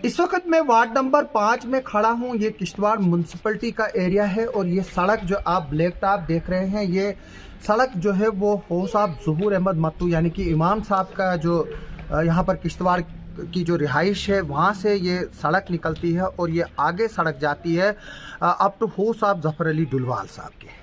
इस वक्त मैं वार्ड नंबर 5 में खड़ा हूँ। ये किश्तवाड़ म्यूनसिपलिटी का एरिया है और ये सड़क जो आप ब्लैक टॉप देख रहे हैं, ये सड़क जो है वो हो साहब ज़हूर अहमद मत्तू यानी कि इमाम साहब का जो यहाँ पर किश्तवाड़ की जो रिहाइश है वहाँ से ये सड़क निकलती है और ये आगे सड़क जाती है अप टू हो साहब ज़फ़र अली डुलवाल साहब के।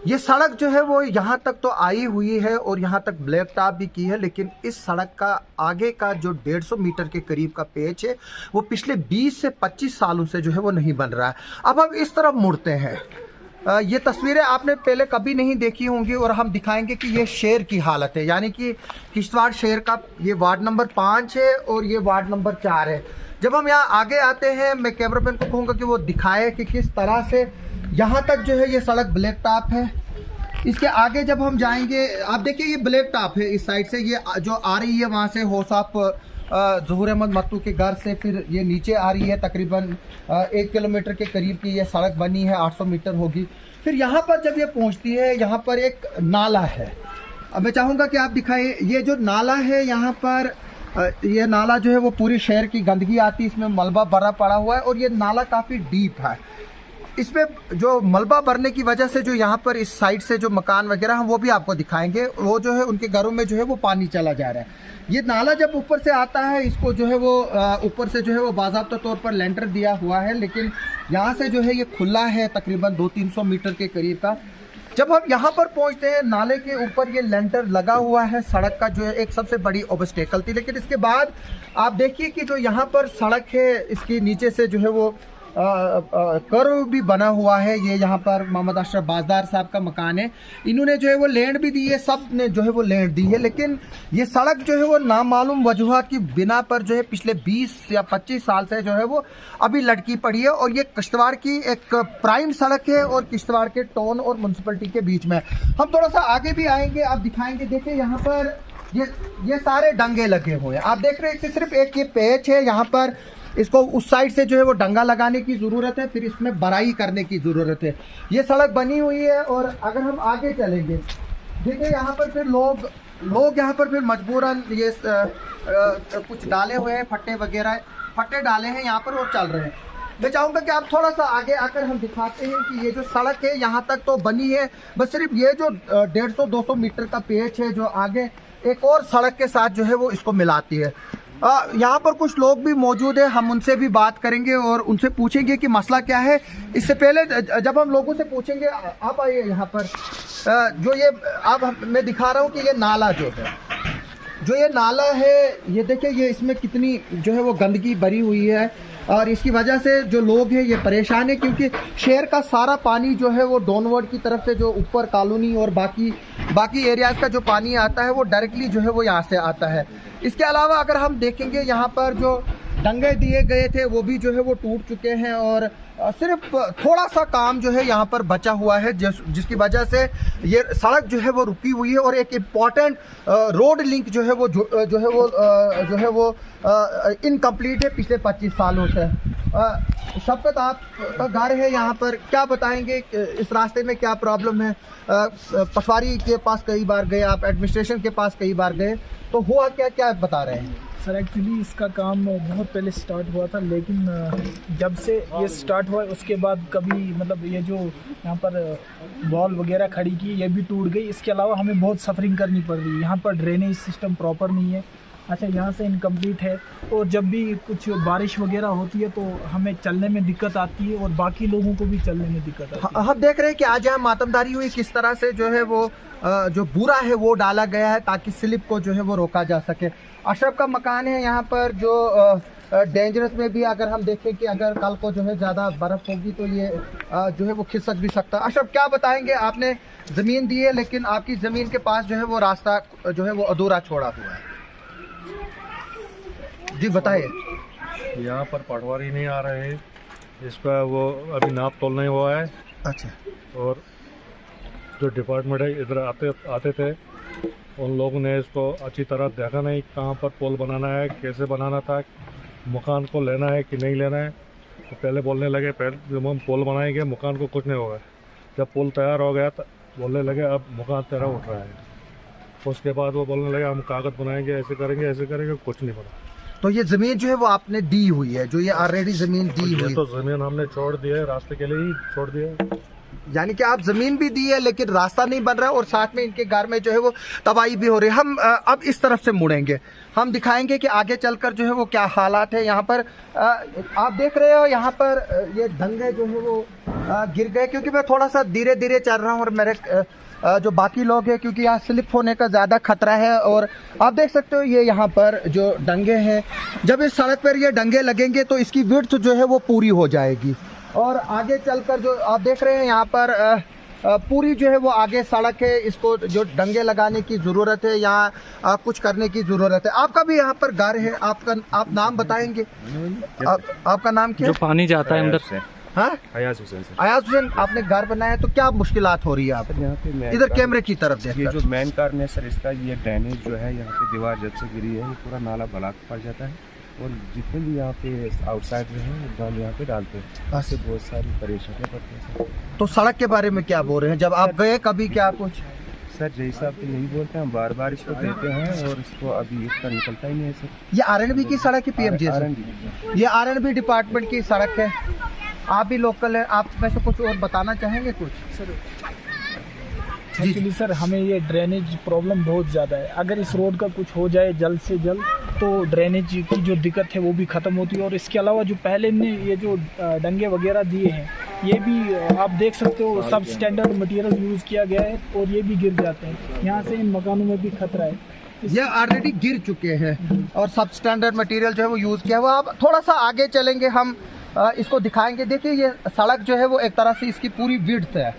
ये सड़क जो है वो यहाँ तक तो आई हुई है और यहाँ तक ब्लैक टॉप भी की है, लेकिन इस सड़क का आगे का जो 150 मीटर के करीब का पेच है वो पिछले 20 से 25 सालों से जो है वो नहीं बन रहा है। अब हम इस तरफ मुड़ते हैं। ये तस्वीरें आपने पहले कभी नहीं देखी होंगी और हम दिखाएंगे कि ये शहर की हालत है, यानी कि किश्तवाड़ शहर का ये वार्ड नंबर 5 है और ये वार्ड नंबर 4 है। जब हम यहाँ आगे आते हैं, मैं कैमरा मैन को कहूँगा कि वो दिखाए कि किस तरह से यहाँ तक जो है ये सड़क ब्लैक टॉप है। इसके आगे जब हम जाएंगे, आप देखिए ये ब्लैक टॉप है इस साइड से, ये जो आ रही है वहाँ से होसाप ज़हूर अहमद मत्तू के घर से फिर ये नीचे आ रही है। तकरीबन 1 किलोमीटर के करीब की ये सड़क बनी है, 800 मीटर होगी। फिर यहाँ पर जब ये पहुँचती है, यहाँ पर एक नाला है। अब मैं चाहूँगा कि आप दिखाएं, ये जो नाला है यहाँ पर, ये नाला जो है वो पूरी शहर की गंदगी आती है, इसमें मलबा भरा पड़ा हुआ है और ये नाला काफ़ी डीप है। इसमें जो मलबा भरने की वजह से जो यहाँ पर इस साइड से जो मकान वगैरह हम वो भी आपको दिखाएंगे, वो जो है उनके घरों में जो है वो पानी चला जा रहा है। ये नाला जब ऊपर से आता है, इसको जो है वो ऊपर से जो है वो बाज़ाब्ता तौर पर लेंटर दिया हुआ है, लेकिन यहाँ से जो है ये खुला है तकरीबन 200-300 मीटर के करीब का। जब हम यहाँ पर पहुँचते हैं, नाले के ऊपर ये लेंटर लगा हुआ है, सड़क का जो है एक सबसे बड़ी ऑब्स्टेकल थी। लेकिन इसके बाद आप देखिए कि जो यहाँ पर सड़क है, इसके नीचे से जो है वो कर्व भी बना हुआ है। ये यहाँ पर मोहम्मद अशरफ बाजदार साहब का मकान है, इन्होंने जो है वो लैंड भी दी है, सब ने जो है वो लैंड दी है, लेकिन ये सड़क जो है वो नामालूम वजूहात की बिना पर जो है पिछले 20 या 25 साल से जो है वो अभी लटकी पड़ी है। और ये किश्तवाड़ की एक प्राइम सड़क है और किश्तवाड़ के टाउन और म्यूनसिपलिटी के बीच में। हम थोड़ा सा आगे भी आएंगे, आप दिखाएंगे। देखिए यहाँ पर ये सारे डंगे लगे हुए हैं, आप देख रहे हैं। सिर्फ एक ये पेच है यहाँ पर, इसको उस साइड से जो है वो डंगा लगाने की ज़रूरत है, फिर इसमें बराई करने की ज़रूरत है। ये सड़क बनी हुई है और अगर हम आगे चलेंगे, देखिए यहाँ पर फिर लोग यहाँ पर फिर मजबूरन ये कुछ डाले हुए हैं, फट्टे डाले हैं यहाँ पर और चल रहे हैं। मैं चाहूँगा कि आप थोड़ा सा आगे आकर हम दिखाते हैं कि ये जो सड़क है यहाँ तक तो बनी है, बस सिर्फ ये जो 150-200 मीटर का पेच है जो आगे एक और सड़क के साथ जो है वो इसको मिलाती है। यहाँ पर कुछ लोग भी मौजूद है, हम उनसे भी बात करेंगे और उनसे पूछेंगे कि मसला क्या है। इससे पहले जब हम लोगों से पूछेंगे, आप आइए यहाँ पर। जो ये अब मैं दिखा रहा हूँ कि ये नाला जो ये नाला है, ये देखिए ये इसमें कितनी जो है वो गंदगी भरी हुई है और इसकी वजह से जो लोग हैं ये परेशान है, क्योंकि शहर का सारा पानी जो है वो डाउनवर्ड की तरफ से जो ऊपर कॉलोनी और बाकी एरियाज़ का जो पानी आता है वो डायरेक्टली जो है वो यहाँ से आता है। इसके अलावा अगर हम देखेंगे, यहाँ पर जो डंगे दिए गए थे वो भी जो है वो टूट चुके हैं और सिर्फ थोड़ा सा काम जो है यहाँ पर बचा हुआ है, जिसकी वजह से ये सड़क जो है वो रुकी हुई है और एक इम्पॉर्टेंट रोड लिंक जो है वो इनकम्प्लीट है पिछले 25 सालों से। शफकत, आपका घर है यहाँ पर, क्या बताएंगे इस रास्ते में क्या प्रॉब्लम है? पटवारी के पास कई बार गए, आप एडमिनिस्ट्रेशन के पास कई बार गए, तो हुआ क्या बता रहे हैं? सर एक्चुअली इसका काम बहुत पहले स्टार्ट हुआ था, लेकिन जब से ये स्टार्ट हुआ उसके बाद कभी मतलब ये जो यहाँ पर वॉल वगैरह खड़ी की ये भी टूट गई। इसके अलावा हमें बहुत सफरिंग करनी पड़ रही है। यहाँ पर ड्रेनेज सिस्टम प्रॉपर नहीं है, अच्छा यहाँ से इनकम्प्लीट है, और जब भी कुछ बारिश वगैरह होती है तो हमें चलने में दिक्कत आती है और बाकी लोगों को भी चलने में दिक्कत आती है। हम देख रहे हैं कि आज यहाँ मातमदारी हुई, किस तरह से जो है वो जो बूरा है वो डाला गया है ताकि स्लिप को जो है वो रोका जा सके। अशरफ का मकान है यहाँ पर, जो डेंजरस में भी अगर हम देखें कि अगर कल को जो है ज़्यादा बर्फ़ होगी तो ये जो है वो खिसक भी सकता है। अशरफ, क्या बताएंगे? आपने ज़मीन दी है, लेकिन आपकी ज़मीन के पास जो है वो रास्ता जो है वो अधूरा छोड़ा हुआ है। जी बताइए। यहाँ पर पटवारी नहीं आ रहे हैं, इसका वो अभी नाप तोल नहीं हुआ है। अच्छा। और जो डिपार्टमेंट है इधर आते थे, उन लोगों ने इसको अच्छी तरह देखा नहीं, कहाँ पर पुल बनाना है, कैसे बनाना था, मकान को लेना है कि नहीं लेना है। तो पहले बोलने लगे पहले जब हम पुल बनाएंगे मकान को कुछ नहीं होगा। जब पुल तैयार हो गया तो बोलने लगे अब मकान तेरा उठ रहा है। उसके बाद वो बोलने लगे हम कागज़ बनाएंगे, ऐसे करेंगे कुछ नहीं बना। तो ये जमीन जो है वो आपने दी हुई है, जो ये ऑलरेडी जमीन दी हुई ये तो जमीन हमने छोड़ दी है, रास्ते के लिए ही छोड़ दिया है। यानी कि आप जमीन भी दी है लेकिन रास्ता नहीं बन रहा है और साथ में इनके घर में जो है वो तबाही भी हो रही है। हम अब इस तरफ से मुड़ेंगे, हम दिखाएंगे कि आगे चलकर जो है वो क्या हालात है। यहाँ पर आप देख रहे हो यहाँ पर ये डंगे जो है वो गिर गए, क्योंकि मैं थोड़ा सा धीरे धीरे चल रहा हूँ और मेरे जो बाकी लोग हैं, क्योंकि यहाँ स्लिप होने का ज़्यादा खतरा है। और आप देख सकते हो ये यहाँ पर जो डंगे हैं, जब इस सड़क पर ये डंगे लगेंगे तो इसकी विड्थ जो है वो पूरी हो जाएगी। और आगे चलकर जो आप देख रहे हैं यहाँ पर पूरी जो है वो आगे सड़क है, इसको जो डंगे लगाने की ज़रूरत है, यहाँ कुछ करने की ज़रूरत है। आपका भी यहाँ पर घर है, आप नाम बताएंगे? आपका नाम क्या है? जो पानी जाता है अंदर से। हाँ, अयाज हुसैन सर। अयाज हुसैन, आपने घर बनाया तो क्या मुश्किलात हो रही है आप? यहाँ पे इधर कैमरे की तरफ ये देखकर। जो मेन कारण है सर इसका, ये ड्रेनेज जो है यहाँ पे दीवार जब से गिरी है ये पूरा नाला ब्लॉक पड़ जाता है और जितने भी यहाँ पे आउटसाइड जो है गंद यहाँ पे डालते हैं, इससे बहुत सारी परेशानियाँ पड़ती हैं सर। तो सड़क के बारे में क्या बोल रहे हैं? जब आप गए कभी क्या कुछ? सर जय साहब तो यही बोलते हैं, हम बार बार इसको देते हैं और इसको अभी इसका निकलता ही नहीं है सर। ये आरएनबी की सड़क है, पीएमजी RNB। ये आरएनबी डिपार्टमेंट की सड़क है। आप भी लोकल है, आप में से कुछ और बताना चाहेंगे कुछ? एक्चुअली सर हमें ये ड्रेनेज प्रॉब्लम बहुत ज़्यादा है। अगर इस रोड का कुछ हो जाए जल्द से जल्द तो ड्रेनेज की जो दिक्कत है वो भी ख़त्म होती है। और इसके अलावा जो पहले ने ये जो डंगे वगैरह दिए हैं, ये भी आप देख सकते हो सब स्टैंडर्ड मटेरियल यूज़ किया गया है और ये भी गिर जाते हैं। यहाँ से इन मकानों में भी खतरा है। ये ऑलरेडी गिर चुके हैं और सब स्टैंडर्ड मटेरियल जो है वो यूज़ किया हुआ। अब थोड़ा सा आगे चलेंगे, हम इसको दिखाएंगे। देखिए ये सड़क जो है वो एक तरह से इसकी पूरी विड्थ है।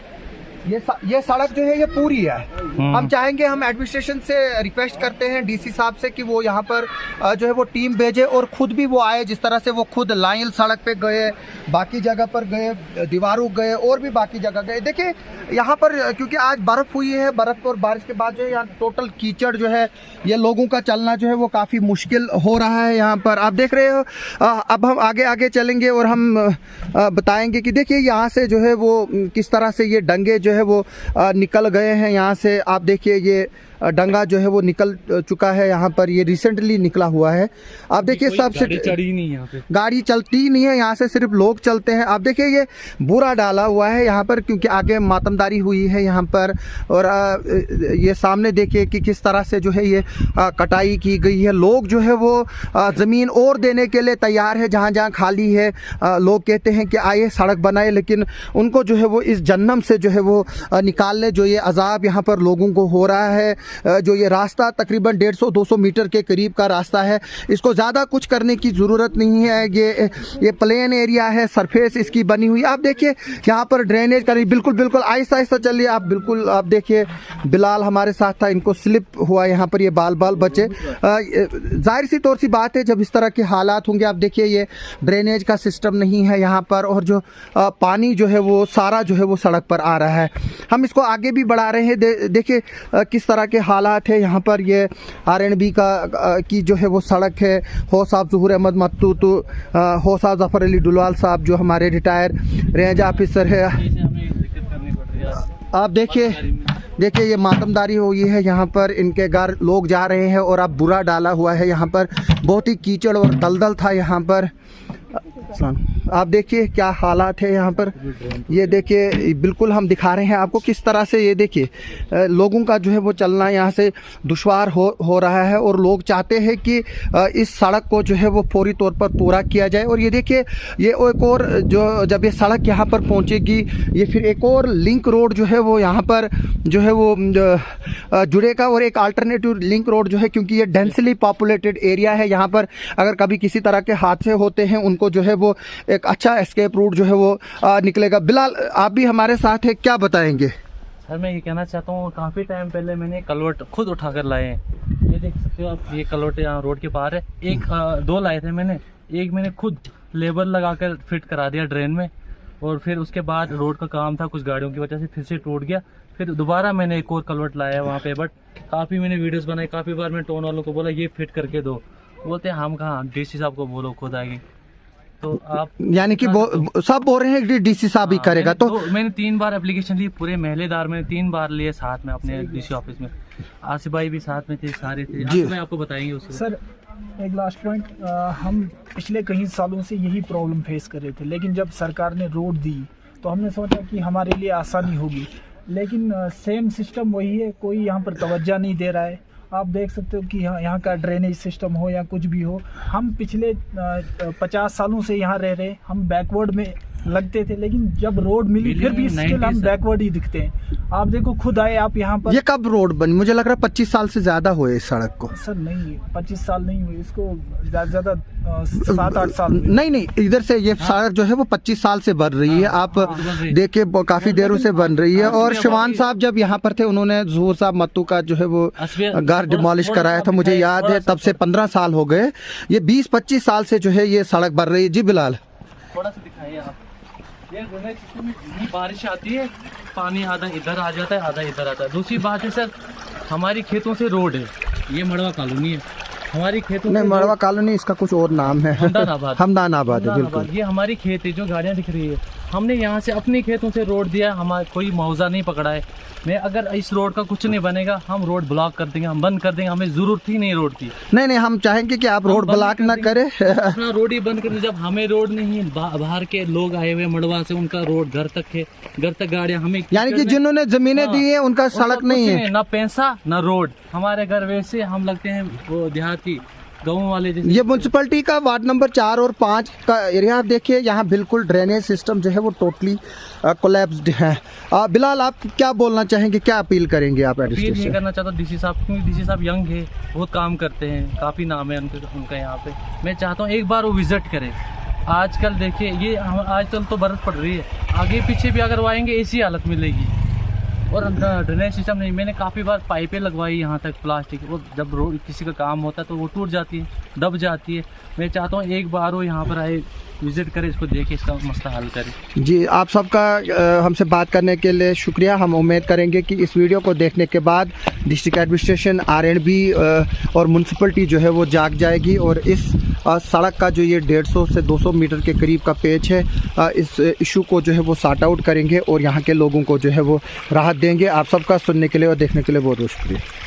ये सड़क जो है ये पूरी है। हम चाहेंगे, हम एडमिनिस्ट्रेशन से रिक्वेस्ट करते हैं डीसी साहब से कि वो यहाँ पर जो है वो टीम भेजे और खुद भी वो आए। जिस तरह से वो खुद लाइन सड़क पे गए, बाकी जगह पर गए, दीवारों गए और भी बाकी जगह गए। देखिए यहाँ पर क्योंकि आज बर्फ़ हुई है, बर्फ़ और बारिश के बाद जो है यहाँ टोटल कीचड़ जो है, ये लोगों का चलना जो है वो काफ़ी मुश्किल हो रहा है। यहाँ पर आप देख रहे हो। अब हम आगे आगे चलेंगे और हम बताएंगे कि देखिए यहाँ से जो है वो किस तरह से ये डंगे जो है वो निकल गए हैं। यहाँ से आप देखिए ये डंगा जो है वो निकल चुका है। यहाँ पर ये रिसेंटली निकला हुआ है। आप देखिए सबसे चढ़ी नहीं, यहाँ पे गाड़ी चलती नहीं है, यहाँ से सिर्फ लोग चलते हैं। आप देखिए ये बुरा डाला हुआ है यहाँ पर, क्योंकि आगे मातमदारी हुई है यहाँ पर। और ये सामने देखिए कि किस तरह से जो है ये कटाई की गई है। लोग जो है वो ज़मीन और देने के लिए तैयार है जहाँ जहाँ खाली है। लोग कहते हैं कि आइए सड़क बनाए, लेकिन उनको जो है वो इस जन्नम से जो है वो निकालने, जो ये अजाब यहाँ पर लोगों को हो रहा है, जो ये रास्ता तकरीबन 150-200 मीटर के करीब का रास्ता है, इसको ज़्यादा कुछ करने की ज़रूरत नहीं है। ये प्लेन एरिया है, सरफेस इसकी बनी हुई। आप देखिए यहाँ पर ड्रेनेज करी, बिल्कुल आहिस्ता आहिस्ता चलिए आप। बिल्कुल आप देखिए बिलाल हमारे साथ था, इनको स्लिप हुआ यहाँ पर, ये बाल बचे। जाहिर सी तौर सी बात है जब इस तरह के हालात होंगे। आप देखिए ये ड्रेनेज का सिस्टम नहीं है यहाँ पर और जो पानी जो है वो सारा जो है वो सड़क पर आ रहा है। हम इसको आगे भी बढ़ा रहे हैं। देखिए किस तरह के हालात है यहाँ पर। ये आरएनबी की जो है वो सड़क है। हो साहब ज़हूर अहमद मत्तू, तो हो साहब ज़फ़र अली डुलवाल साहब जो हमारे रिटायर रेंज ऑफिसर है। आप देखिए ये मातमदारी हुई है यहाँ पर, इनके घर लोग जा रहे हैं और अब बुरा डाला हुआ है यहाँ पर। बहुत ही कीचड़ और दलदल था यहाँ पर। आप देखिए क्या हालात है यहाँ पर। ये देखिए बिल्कुल हम दिखा रहे हैं आपको किस तरह से। ये देखिए लोगों का जो है वो चलना यहाँ से दुश्वार हो रहा है और लोग चाहते हैं कि इस सड़क को जो है वो फौरी तौर पर पूरा किया जाए। और ये देखिए ये एक और जो जब ये सड़क यहाँ पर पहुँचेगी, ये फिर एक और लिंक रोड जो है वो यहाँ पर जो है वो जुड़ेगा और एक अल्टरनेटिव लिंक रोड जो है, क्योंकि ये डेंसली पॉपुलेटेड एरिया है। यहाँ पर अगर कभी किसी तरह के हादसे होते हैं उनको जो है वो एक अच्छा एस्केप रूट जो है वो निकलेगा। बिलाल आप भी हमारे साथ है, क्या बताएंगे? सर मैं ये कहना चाहता हूँ, काफ़ी टाइम पहले मैंने कलवट खुद उठा कर लाए हैं। ये देख सकते हो आप, ये कलवट यहाँ रोड के पार है। दो लाए थे मैंने, एक मैंने खुद लेबर लगा कर फिट करा दिया ड्रेन में, और फिर उसके बाद रोड का काम था कुछ गाड़ियों की वजह से फिर से टूट गया। फिर दोबारा मैंने एक और कलवट लाया वहाँ पे, बट काफ़ी मैंने वीडियोस बनाई, काफ़ी बार मैंने टोन वालों को बोला ये फिट करके दो, बोलते हैं हम कहाँ, डीसी साहब को बोलो खुद आएगी। तो आप यानी कि सब बोल रहे हैं कि डीसी साहब ही करेगा। तो मैंने 3 बार एप्लीकेशन ली, पूरे महलेदार में 3 बार लिए साथ में अपने डीसी ऑफिस में। आसिफ भाई भी साथ में थे, सारे थे। जी। आसिफ भाई आपको बताएंगे उसके सर एक लास्ट पॉइंट, हम पिछले कई सालों से यही प्रॉब्लम फेस कर रहे थे, लेकिन जब सरकार ने रोड दी तो हमने सोचा कि हमारे लिए आसानी होगी, लेकिन सेम सिस्टम वही है, कोई यहाँ पर तवज्जो नहीं दे रहा है। आप देख सकते हो कि यहाँ का ड्रेनेज सिस्टम हो या कुछ भी हो, हम पिछले 50 सालों से यहाँ रह रहे, हम बैकवर्ड में लगते थे, लेकिन जब रोड मिली फिर भी स्टिल हम बैकवर्ड ही दिखते हैं। आप देखो खुद आए आप यहाँ पर। ये कब रोड बनी? मुझे लग रहा है 25 साल से ज्यादा हुए इस सड़क को। सर नहीं, 25 साल नहीं हुए इसको, ज्यादा ज्यादा 7-8 साल हुए। नहीं, इधर से ये सड़क जो है वो 25 साल से बन रही है। आप देखिए काफी देरों से बन रही है। और शिवान साहब जब यहाँ पर थे उन्होंने ज़हूर साहब मत्तू का जो है वो घर डिमोलिश कराया था, मुझे याद है, तब से 15 साल हो गए। ये 20-25 साल से जो है ये सड़क बन रही है। जी बिलाल, थोड़ा सा दिखाइए आप। ये ड्रेनेज सिस्टम में इतनी बारिश आती है, पानी आधा इधर आ जाता है, आधा इधर आता है। दूसरी बात है सर, हमारी खेतों से रोड है, ये मड़वा कॉलोनी है, हमारी खेतों नहीं से मड़वा कॉलोनी, इसका कुछ और नाम है, हमदानाबाद। हमदानाबाद है, बिल्कुल। ये हमारी खेत है, जो गाड़ियाँ दिख रही है, हमने यहाँ से अपने खेतों से रोड दिया, हमारा कोई मुआवजा नहीं पकड़ा है। मैं अगर इस रोड का कुछ नहीं बनेगा, हम रोड ब्लॉक कर देंगे, हम बंद कर देंगे, हमें जरूरत ही नहीं रोड की। नहीं, हम चाहेंगे कि आप रोड ब्लॉक ना करें। अपना रोड ही बंद कर दें। जब हमें रोड नहीं है, बाहर के लोग आए हुए मड़वा से, उनका रोड घर तक है, घर तक गाड़ियाँ, हमें यानी कि जिन्होंने जमीनें दी है उनका सड़क नहीं है, ना पैसा ना रोड। हमारे घर वैसे हम लगते हैं वो देहाती गाँव वाले जैसे। ये म्यूनसिपैलिटी का वार्ड नंबर 4 और 5 का एरिया आप देखिए, यहाँ बिल्कुल ड्रेनेज सिस्टम जो है वो टोटली कोलैप्स्ड है। बिलाल, आप क्या बोलना चाहेंगे, क्या अपील करेंगे आप अपील ये एडमिनिस्ट्रेशन? करना चाहता हूँ डीसी साहब, क्योंकि डीसी साहब यंग है, बहुत काम करते हैं, काफ़ी नाम है उनका यहाँ पे। मैं चाहता हूँ एक बार वो विजिट करें। आजकल देखिए ये आजकल तो बर्फ़ पड़ रही है, आगे पीछे भी अगर वो आएंगे ऐसी हालत मिलेगी। और ड्रेनेज सिस्टम नहीं, मैंने काफ़ी बार पाइपें लगवाई यहाँ तक प्लास्टिक, वो जब रोड किसी का काम होता है तो वो टूट जाती है, दब जाती है। मैं चाहता हूँ एक बार वो यहाँ पर आए, विजिट करें, इसको देखें, इसका मसला हल करें। जी, आप सबका हमसे बात करने के लिए शुक्रिया। हम उम्मीद करेंगे कि इस वीडियो को देखने के बाद डिस्ट्रिक्ट एडमिनिस्ट्रेशन, आरएंडबी और म्यूनसिपलिटी जो है वो जाग जाएगी और इस सड़क का जो ये 150 से 200 मीटर के करीब का पेच है, इस इशू को जो है वो सॉर्ट आउट करेंगे और यहाँ के लोगों को जो है वो राहत देंगे। आप सबका सुनने के लिए और देखने के लिए बहुत बहुत शुक्रिया।